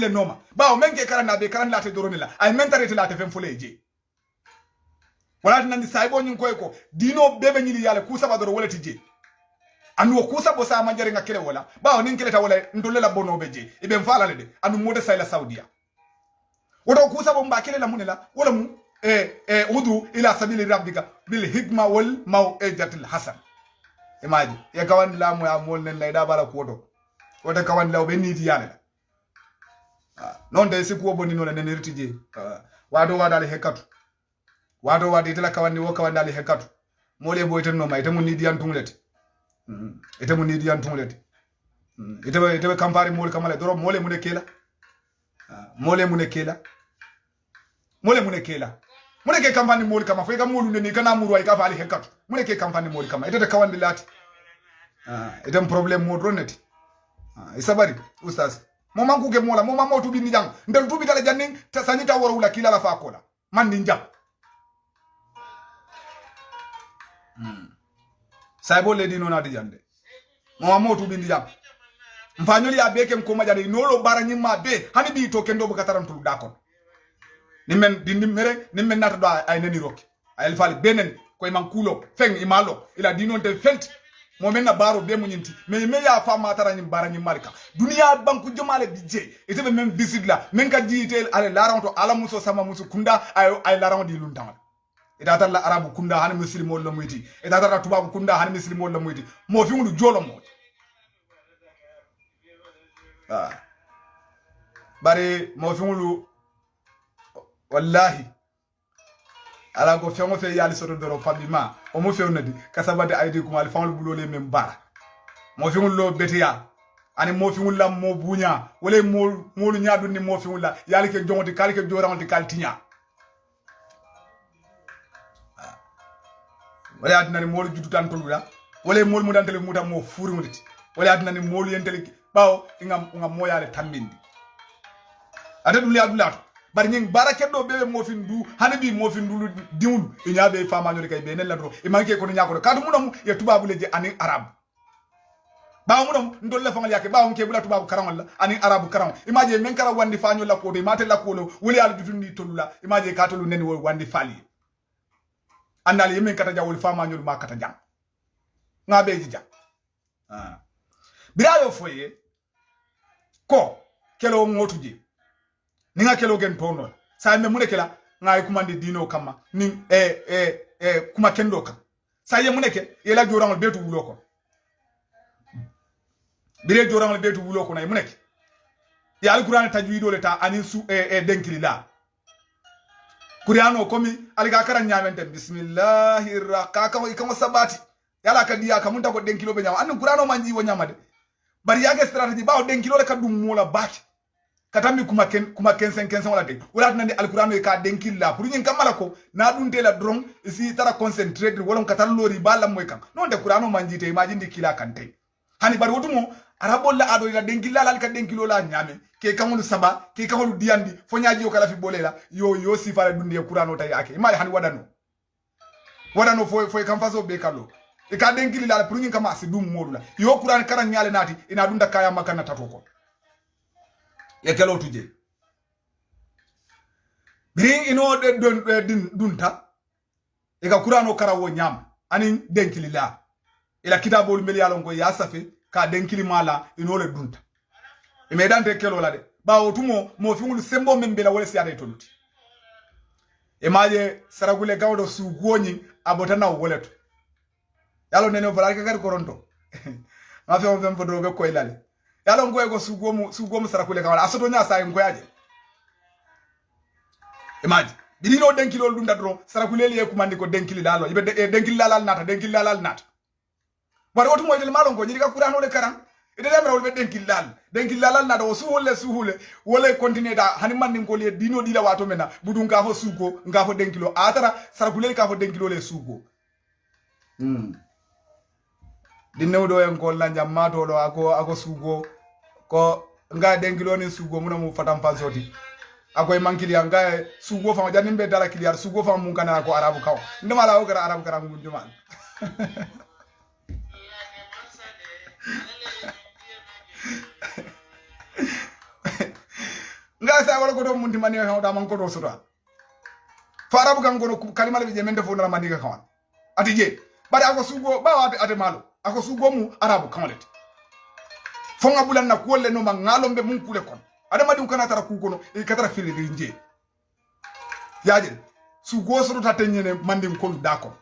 noma ba o menke karana be karana late doronila ay mentarete late fem foleje wala atina ni saybo nyin ko dino bebe nyili yale kusa badoro wala tije anu kusa bo sa manjere ngakele wala ba o nin keleta wala ndolela bono beje ibe mfala lede anu mode sayla saudia wodo kusa bo mbakele la munela wala mu udu ila sabili rabbika bil hikma wal mau'izatil hasan imaji ya kawan la mo ya mol nen layda bala kodo wota kawan law be niti yalla non de siku boni non nen ritije wado wadal hekatu wado wadi tela kawan ni wo kawan dal hekatu mole boyten no may tamu nidi yan tunglet itamu nidi yan tunglet itabe kampari mol kamale doro mole mu ne kela mole mu ne kela mune ke kampani moli kama fo ka molu ne kana muru ay ka fali hekatu mune ke kampani moli kama ite de kawandi lati ite problem mo droneti isabari ustaz mo manku ke mola mo mamma tubi ni jang ndel tubi tala janning ta sanita woro wula kila la fa kola man ni jam saybo le di nona di jande mo mamma tubi ni jam mfanyoli ya beke mkoma jande nolo bara nyima be hani bi to kendo bu katarantul dakon nimen mere nimen nata do ay nani roki ay fali benen koy man kulo feng imalo ila dinon te felt mo men na baro be mo nyinti me ya fa ma tara nyim bara nyim malika dunia banku jomale dj ite be men visit la men ka jitel ale laranto ala muso sama muso kunda ay laranto di luntamal ida tan la arabu kunda han muslimo la muyti ida tan tubabu kunda han muslimo la muyti mo fi ngu jolo mo bare mo fi ngu wallahi ala ko fengo fe yali soto doro fabima o mo fewnadi kasabade aydi ko mal fawul bulole men bara mo fi lo betiya ani mo fi la mo bunya wala molu nyaadu ni mo fi la yali ke jongoti kali ke joranti kaltinya wala adna ni molu jutu tan tolula wala molu mu dantele muta mo furi muditi wala adna ni molu yentele bawo ngam mo yale tambindi ade dum li adulato bari nying barakedo bebe mofin du hanibi mofin du diwul e nyaabe fama nyori kay be nella do e manke ko nyako do kadu munam e tubabu leje ani arab ba munam ndolle fangal yake ba onke bula tubabu karam wala ani arabu karam imaje men kara wandi fanyo la ko be mate la ko lo wuli al jutundi tolula imaje katolu neni wo wandi fali andal yemen kata jawul fama nyori ma kata jam ngabe jija birayo foye ko kelo ngotuje ninga kelo gen tono sa me munekela ngai kumande dino kama ni kuma kendo ka sa ye muneke yela jorangol betu wulo ko bire jorangol betu wulo ko nay muneke ya alquran tajwido le ta ani su denkili la qur'ano komi alga karan nyamente bismillahir rahmanir rahim sabati yala ka diya ka munta ko denkilo be nyama an qur'ano manji wo nyamade bari yage strategy bawo denkilo le ka dum mola baki katami kuma kensen wala de wala nande alquran e ka denkilla pour nyin kamala ko na dun tela dron isi tara concentrate wala katal lori bala moy kan non de qur'ano manjite imagine kila kante hani bari wotumo arabol la ado ila denkilla la ka denkilo la nyame ke kamulu saba ke kamulu diandi fo nyaaji o kala fi bolela yo si fala dunde qur'ano tay ake imay hani wadano fo kam faso be kalo e ka denkilla la pour nyin kama si dum modula yo qur'an karan nyale nati ina dunda kaya makana tatoko e kelo tuje bring ino de dunta ega kurano karawo nyam anin denkili la ila kitabol mel yalon ko ya safe ka denkili mala inole dunta e medante kelo la de ba otumo mo fingul sembo membela wala siata toluti e maje saragule gawdo su goni abotana woleto yalo nene vola ka kar koronto ma fe on fem fodo be ko ilale yalo ngoy go su gomu saragule gawala asoto nya sa ngoyaje e maje bidino denkilol dunda dro saragule liye kumandi ko denkili dalo ibe denkili lalal nata wari otumo idel malon ko nyiri ka kurano le karan ide demra wolbe denkil lalal nada o suhule wole continue da hani man ko le dino dila wato mena budun ka fo sugo nga fo denkilo atara saragule ka fo denkilo le sugo dinne do en ko la jamma to do ako sugo ko nga denkilo ni sugo muna mu fatam fansoti ako e mankili nga sugo fa janim be dala kiliyar sugo fa mun kana ko arabu kaw ndama la o gara arabu karam mun jumal nga sa wala ko do munti mani ha da man ko do sura farabu kan ko kalima le jemende fo na mandi ka kawan ati je bari ako sugo ba wa ate malo ako sugo mu arabu kawalet fo ngabulan na ko le no mangalo mbe mun kule kon adama dum kana tara ku kono e katara fili nje yaje sugo suru tatenyene mandi ko dako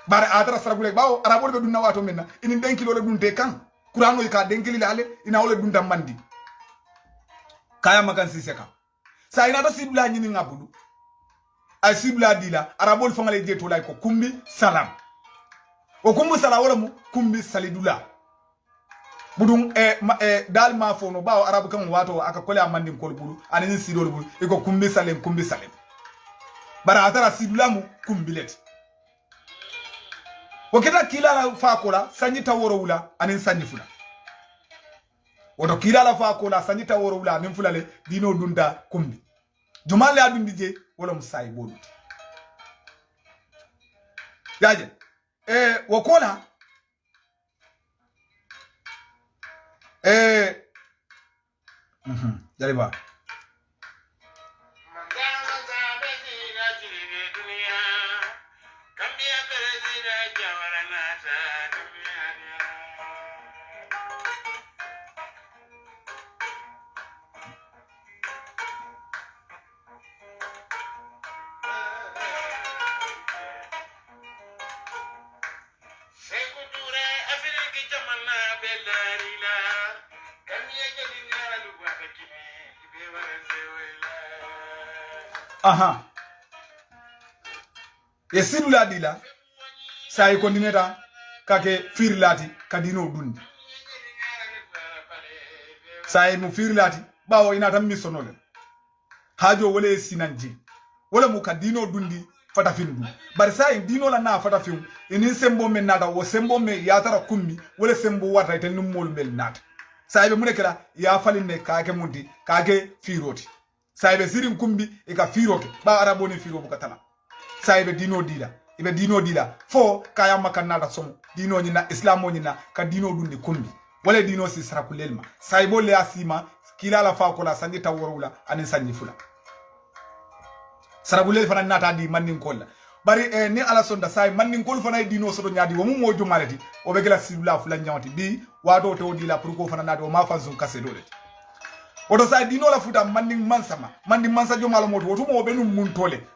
bari atara saragule bawo arabu be dunna wato menna ini denkilo le dunte kan kurano ka denkili lale ina wole dunda mandi kaya makan siseka sa ina da sibla nyini ngabudu ay sibla dila arabol fangale jeto lay ko kumbi salam o kumbi salam wala mu kumbi salidula budun dal ma fono bawo arabu kan wato aka kole amandi kol bulu anani sidol bulu e ko kumbi salem bara atara sibla mu kumbi let wakita kila la fakola sanjita woro wula anin sanji fula woto kila la fakola sanjita woro wula anin fula le dino dunda kumbi jumale adundi je wala musai bolu yaje wakola jariba aha yesiru la dila sai kontineta kake firlati kadino dundi sai mu firlati bawo ina tam misonole hajo wole sinanje wala mu kadino dundi fata findu bar sai dino la na fata fin ini sembo men nada wo sembo me ya tara kummi wala sembo wata tan mol mel nata sai be munekala ya falinne kake mundi kake firoti saibe sirim kumbi e ka firoke ba araboni firo bukatana saibe dino dila fo kaya makanna da som dino nyina islamo nyina ka dino dundi kumbi wala dino si sarakulelma saibo le asima kila la fa ko la sanji taworula anin sanji fula sarabulel fana nata di mannin kolla bari ni ala sonda sai mannin kol fana dino sodo nyaadi wo mo jumalati o be gela sibla fula nyawti bi wado to dila pour ko fana nado ma fanzun kase dole woto sa dino la futa manding mansa jo malo moto woto mo benum mun tole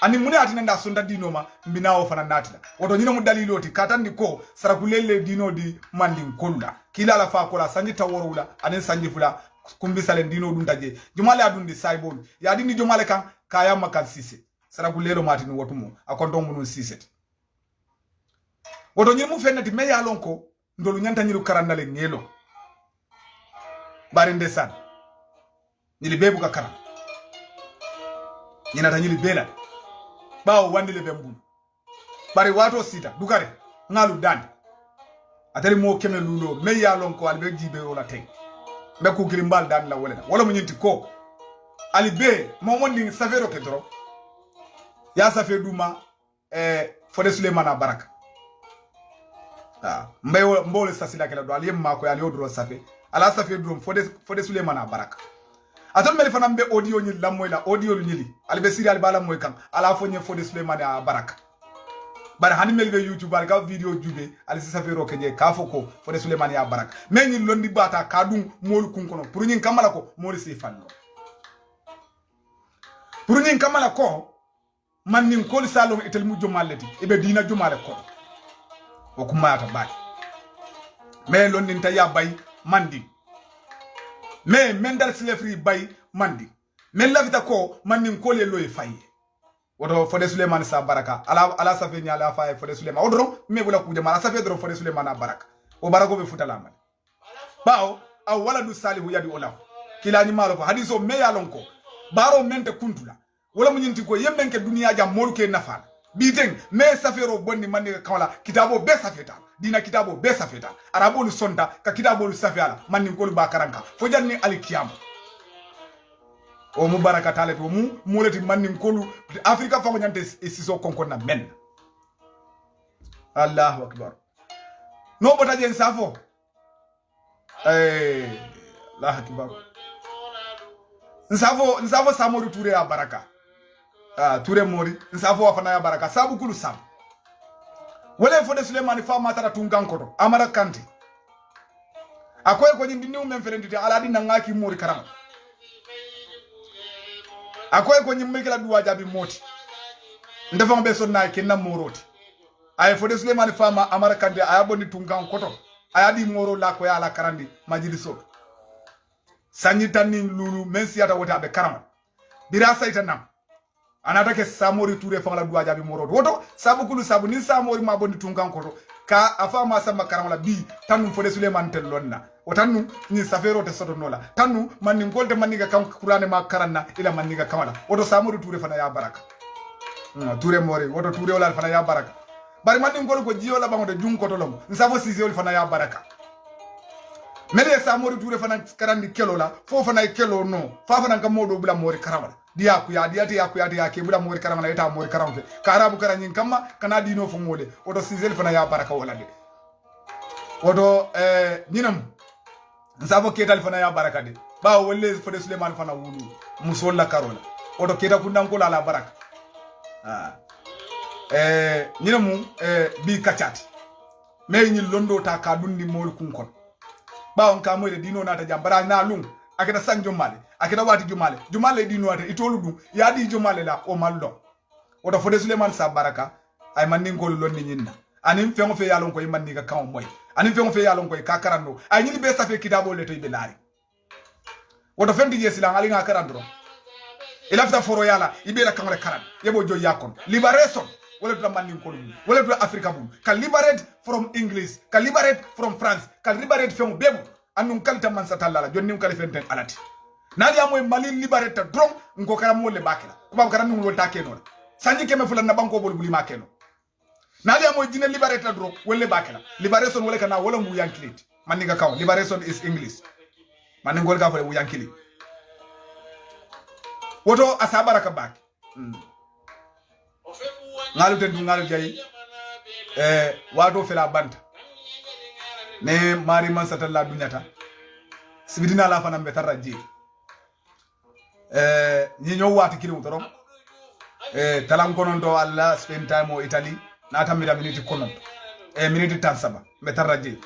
ani mune atina nda sonda dino ma mbinawo fana natila woto nyina mu daliloti katandi ko sarakulele dino di manding kolla kila la fa kola sanji taworula anen sanji fula kumbi salen dino dundaje jumale adundi saibol ya dini jumale kan kaya makal sise sarakulelo matini woto mo akonto munun sise woto nyimu fennati me ya lonko ndolu nyanta nyiru karandale ngelo bari ndesan nyili bebu ka kara nyina ta nyili bela bawo wandile bembulu bari wato sita dukare ngalu dandi atari mo keme lulo me ya lonko albe jibe wala tay be ku grimbal dan la wala mo nyinti ko ali be mo wondi safero ke dro ya safe duma fode Sulemana Baraka mbole sasila kala do ali mako ali odro safe ala safe drum fode Sulemana Baraka aton meli fana mbe audio nyili la moy la audio lu nyili albe siri al bala moy kan ala fo nye fode Sulemana Baraka bara hani melbe YouTube ka video jube ali safero keje ka foko Fodé Souleymane ya baraka mais ñi londi bata ka dum molu kun kono pour ñin kamala ko molu si fanno pour ñin kamala ko man nin kol salon etel mu jomalleti ibe dina jomale ko o kuma ata baaki mais londi ta ya bay mandi mais mendal slefri bay mandi men lafita ko man nin kol ye loye faye woto Fodé Souleymane sa baraka ala safe nyala faye Fodé Souleymane odro me bula kuje mala safe dro Fodé Souleymane baraka o barako be futala man bawo aw wala du salihu yadi ola kila ni malo ko hadiso me yalon ko baro mente kuntula wala mu nyinti ko yemben ke duniya jam molu ke nafal biten me safero bonni man kawla kitabo be safeta dina kitabo be safeta arabo lu sonda ka kitabo lu safela man ni ko lu bakaranka fo janni alikiyam o mu baraka tale to mu moleti mannin kolu Afrika fa ko nyante siso konkonna men Allahu akbar no bota jen safo Allahu akbar nsafo Samori Touré ya baraka Touré mori nsafo afana ya baraka sabu kulu sabu wala Fodé Souleymane fa matara tungankoto amara kanti akoy ko nyindi ni men ferendite aladi nangaki mori karama akoy ko nyimme kala duwa jabi moti ndefa be sonna kenna moroti ay Fodé Souleymane fama amara kande aya bonni tungan koto aya di moro la ko ya la karandi majili so sanyi tanni lulu mensi ata wota be karama bira sayta nam anata ke Samori Touré fa la duwa jabi moroti woto sabu kulu sabu ni Samori ma bonni tungan koto ka afama sama karama la bi tanu Fodé Souleymane tel lonna otannu ni safero te soto nola tannu manni ngolte manni ga kan kurane ma karanna ila manni ga kamala oto Samori Touré fana ya baraka Touré mori oto Touré wala fana ya baraka bari manni ngol ko jiyo la bangoto jun ko tolom nsafo sisi wala fana ya baraka mede Samori Touré fana karandi kelo la fo fana kelo no fa fana ka modo bula mori karamala diya ku ya diya ke bula mori karamala eta mori karamfe karabu karanyin kamma kana dino fo mole oto sisi fana ya baraka wala de oto nyinam nsafo ketal fana ya baraka de ba wolle Fodé Souleymane fana wulu musolla karola oto keta kundanko la baraka nyinamu bi kachati me nyi londo ta ka dundi mol kunkon ba on ka moyle dino nata jambara na lung akeda san jomale akeda wati jomale dino ata itolu dum ya di jomale la o mallo oto Fodé Souleymane sa baraka ay man ngol lonni nyinna anim fengo fe yalon ko yimani ga kan moy anim fengo fe yalon ko ka karando ay nyini be safe kitabo le to be laari woto fendi yesilan ali nga karandro ila fta foro yala ibe la kan le karan yebo jo yakon liberation wala to man ko wala to Africa bu ka liberate from English ka liberate from France ka liberate fengo bebu anun kalta man satalla jonni kala fenten alati nali amoy mali liberate dron ngo karam wole bakela ko karam ngun wol takeno sanji keme fulan na banko bol bulima keno nali amoy jine liberate dron wole bakela liberation wole kana wala mu yankiliti maniga kaw liberation is English maningol ka fole mu yankili woto asabara ka bak ngalu tendu ngalu jayi wado fela banta ne mari man satalla dunyata sibidina la fana betara ji ñi ñoo wati kilu torom talam konon do alla spend time o Italy na tamira minute konon minute tansaba betara ji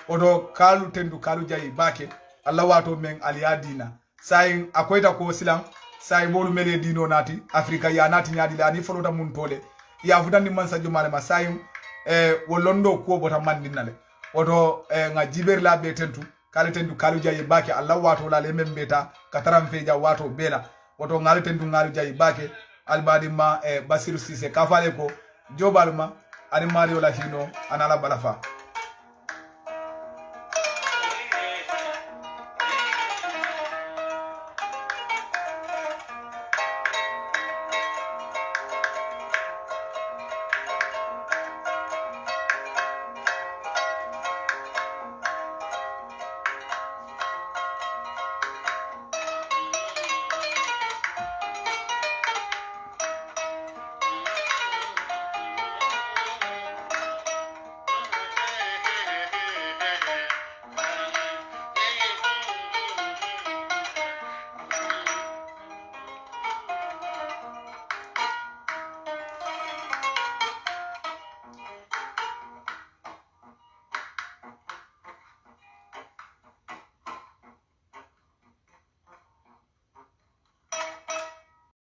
odo kalu tendu kalu jayi bake alla wato men aliadina sayin akoyta ko silam say bolu mele dino nati Afrika ya nati nyaadi la ni folota mun tole ya futandi man sa jumale ma sayum wolondo ko bota mandinale oto nga jiber la be tentu kale tentu kalu jayi bake Allah wato la le membeta kataram feja wato bela oto ngale tentu ngalu jayi bake albadi ma Basiru Cissé kafale ko jobaluma ani Mario la hino anala balafa